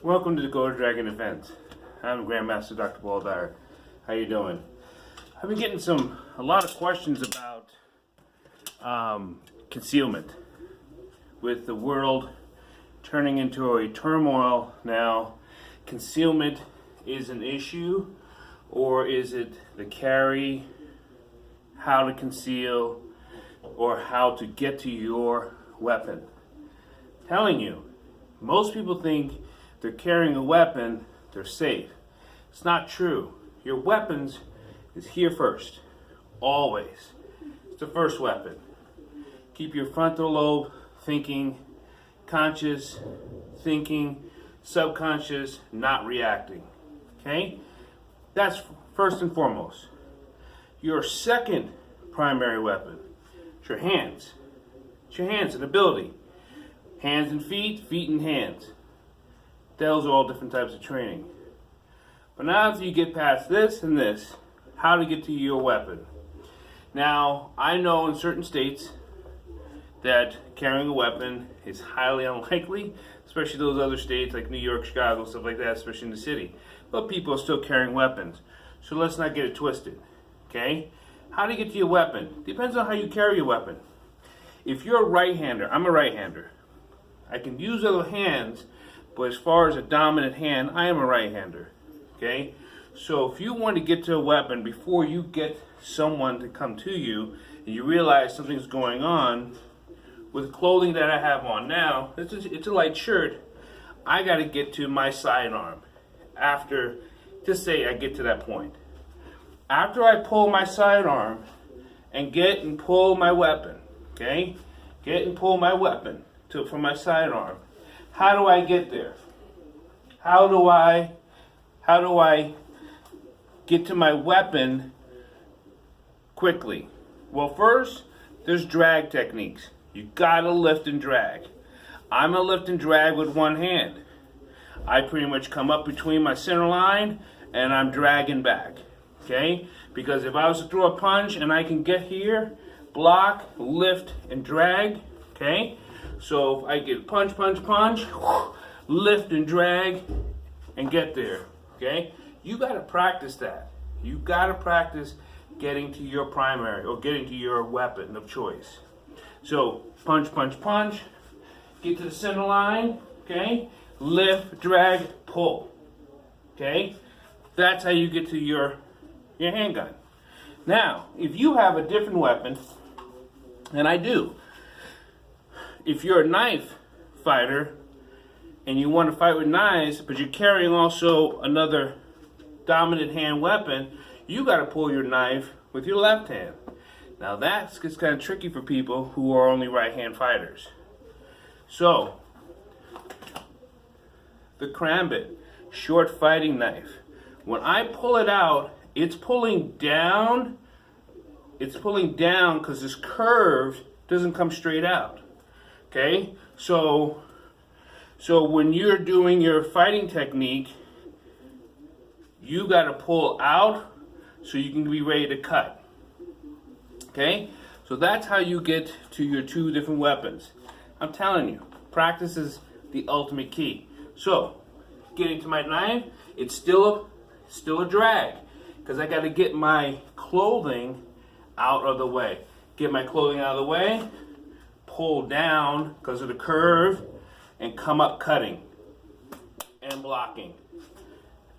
Welcome to Dakota Dragon Defense. I'm Grandmaster Dr. Dyer. How you doing? I've been getting a lot of questions about concealment. With the world turning into a turmoil now, concealment is an issue, or is it the carry, how to conceal, or how to get to your weapon? I'm telling you, most people think they're carrying a weapon, they're safe. It's not true. Your weapons is here first, always. It's the first weapon. Keep your frontal lobe thinking, conscious thinking, subconscious not reacting. Okay? That's first and foremost. Your second primary weapon is your hands. It's your hands, an ability. Hands and feet, feet and hands. Those are all different types of training. But now after you get past this and this, how to get to your weapon. Now, I know in certain states that carrying a weapon is highly unlikely, especially those other states like New York, Chicago, stuff like that, especially in the city. But people are still carrying weapons. So let's not get it twisted. Okay? How to get to your weapon? Depends on how you carry your weapon. If you're a right-hander, I'm a right-hander. I can use other hands, but as far as a dominant hand, I am a right-hander. Okay? So if you want to get to a weapon before you get someone to come to you, and you realize something's going on, with clothing that I have on now, it's a light shirt, I got to get to my sidearm. After, just say I get to that point. After I pull my sidearm and get and pull my weapon, okay? Get and pull my weapon from my sidearm. How do I get there? How do I get to my weapon quickly? Well, first, there's drag techniques. You gotta lift and drag. I'm gonna lift and drag with one hand. I pretty much come up between my center line and I'm dragging back. Okay? Because if I was to throw a punch and I can get here, block, lift, and drag. Okay? So if I get punch, punch, punch, lift and drag, and get there. Okay? You gotta practice that. You gotta practice getting to your primary or getting to your weapon of choice. So punch, punch, punch, get to the center line, okay? Lift, drag, pull, okay? That's how you get to your handgun. Now, if you have a different weapon, and I do, if you're a knife fighter and you want to fight with knives, but you're carrying also another dominant hand weapon, you got to pull your knife with your left hand. Now that gets kind of tricky for people who are only right-hand fighters. So, the Crambit, short fighting knife. When I pull it out, it's pulling down. It's pulling down because this curve doesn't come straight out. Okay? So when you're doing your fighting technique, you got to pull out so you can be ready to cut. Okay, so that's how you get to your two different weapons. I'm telling you, practice is the ultimate key. So, getting to my knife, it's still a drag because I got to get my clothing out of the way. Get my clothing out of the way, pull down because of the curve, and come up cutting and blocking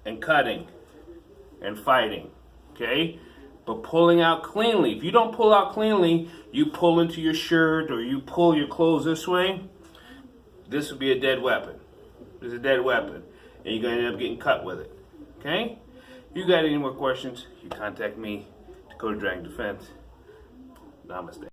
and cutting and fighting. Okay. But pulling out cleanly. If you don't pull out cleanly, you pull into your shirt or you pull your clothes this way, this would be a dead weapon. It's a dead weapon. And you're going to end up getting cut with it. Okay? If you got any more questions, you contact me, Dakota Dragon Defense. Namaste.